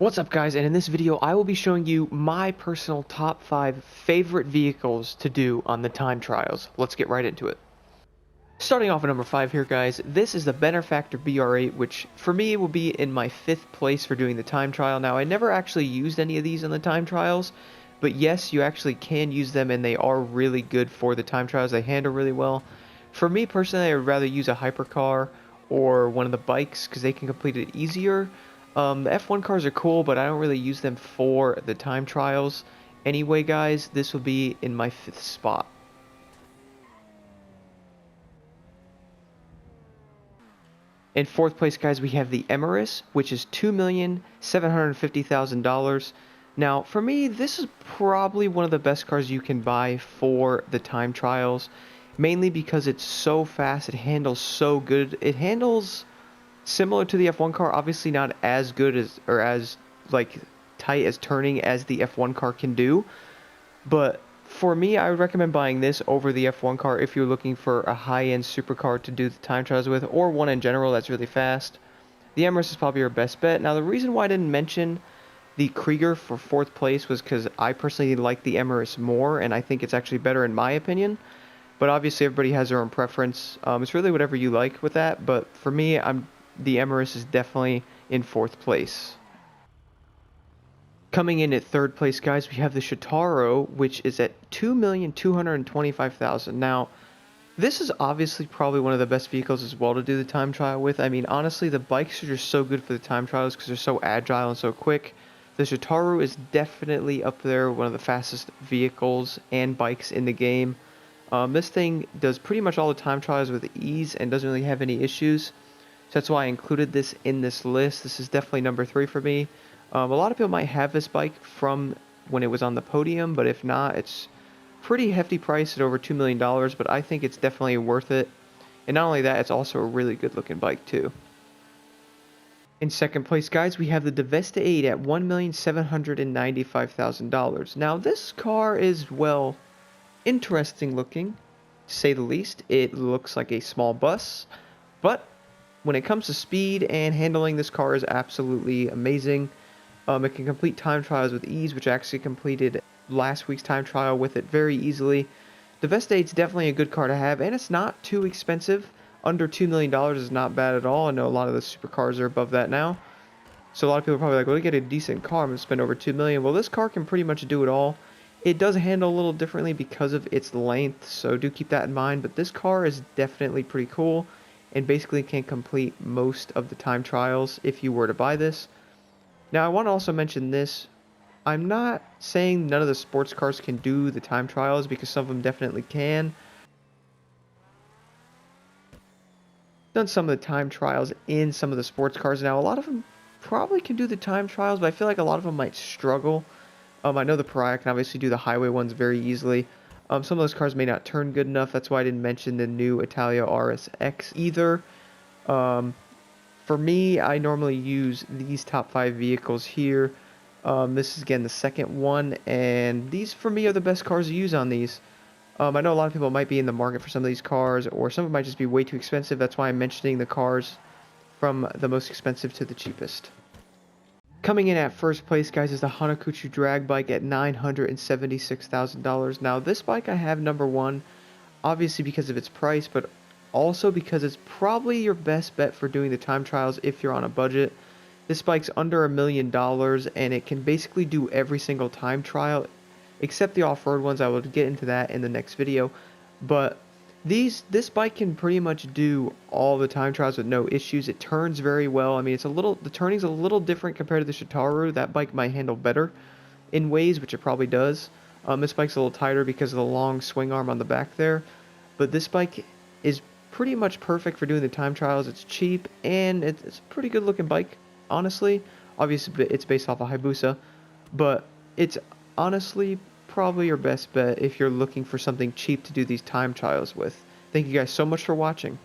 What's up guys, and in this video I will be showing you my personal top 5 favorite vehicles to do on the time trials. Let's get right into it. Starting off at number 5 here guys, this is the Benefactor BR8, which for me will be in my 5th place for doing the time trial. Now I never actually used any of these in the time trials, but yes, you actually can use them and they are really good for the time trials. They handle really well. For me personally, I would rather use a hypercar or one of the bikes because they can complete it easier. The F1 cars are cool, but I don't really use them for the time trials. Anyway, guys, this will be in my 5th spot. In 4th place, guys, we have the Emerus, which is $2,750,000. Now, for me, this is probably one of the best cars you can buy for the time trials, mainly because it's so fast, it handles so good. It handles similar to the F1 car, obviously not as good as, or as, like, tight as turning as the F1 car can do. But for me, I would recommend buying this over the F1 car if you're looking for a high-end supercar to do the time trials with, or one in general that's really fast. The Emerus is probably your best bet. Now, the reason why I didn't mention the Krieger for 4th place was because I personally like the Emerus more, and I think it's actually better in my opinion. But obviously, everybody has their own preference. It's really whatever you like with that. But for me, the Emerus is definitely in 4th place. Coming in at 3rd place, guys, we have the Shotaro, which is at $2,225,000. Now, this is obviously probably one of the best vehicles as well to do the time trial with. I mean, honestly, the bikes are just so good for the time trials because they're so agile and so quick. The Shotaro is definitely up there, one of the fastest vehicles and bikes in the game. This thing does pretty much all the time trials with ease and doesn't really have any issues. So that's why I included this in this list. This is definitely number 3 for me. A lot of people might have this bike from when it was on the podium, but if not, it's pretty hefty price at over $2 million, but I think it's definitely worth it. And not only that, it's also a really good looking bike too. In 2nd place, guys, we have the Devesta 8 at $1,795,000. Now, this car is, well, interesting looking, to say the least. It looks like a small bus, but when it comes to speed and handling, this car is absolutely amazing. It can complete time trials with ease, which I actually completed last week's time trial with it very easily. The Devesta 8 is definitely a good car to have, and it's not too expensive. Under $2 million is not bad at all. I know a lot of the supercars are above that now. So a lot of people are probably like, well, to get a decent car, I'm going to spend over $2 million. Well, this car can pretty much do it all. It does handle a little differently because of its length, so do keep that in mind. But this car is definitely pretty cool and basically can complete most of the time trials if you were to buy this. Now, I want to also mention this. I'm not saying none of the sports cars can do the time trials because some of them definitely can. Done some of the time trials in some of the sports cars. Now, a lot of them probably can do the time trials, but I feel like a lot of them might struggle. I know the Pariah can obviously do the highway ones very easily. Some of those cars may not turn good enough. That's why I didn't mention the new Italia RSX either. For me, I normally use these top 5 vehicles here. This is, again, the second one, and these, for me, are the best cars to use on these. I know a lot of people might be in the market for some of these cars, or some of them might just be way too expensive. That's why I'm mentioning the cars from the most expensive to the cheapest. Coming in at 1st place, guys, is the Hanakuchu drag bike at $976,000. Now, this bike I have number 1, obviously because of its price, but also because it's probably your best bet for doing the time trials if you're on a budget. This bike's under $1 million, and it can basically do every single time trial, except the off-road ones. I will get into that in the next video. But this bike can pretty much do all the time trials with no issues. It turns very well. I mean, the turning's a little different compared to the Shotaro. That bike might handle better in ways, which it probably does. This bike's a little tighter because of the long swing arm on the back there. But this bike is pretty much perfect for doing the time trials. It's cheap, and it's a pretty good looking bike, honestly. Obviously, it's based off a Hayabusa, but it's honestly probably your best bet if you're looking for something cheap to do these time trials with. Thank you guys so much for watching.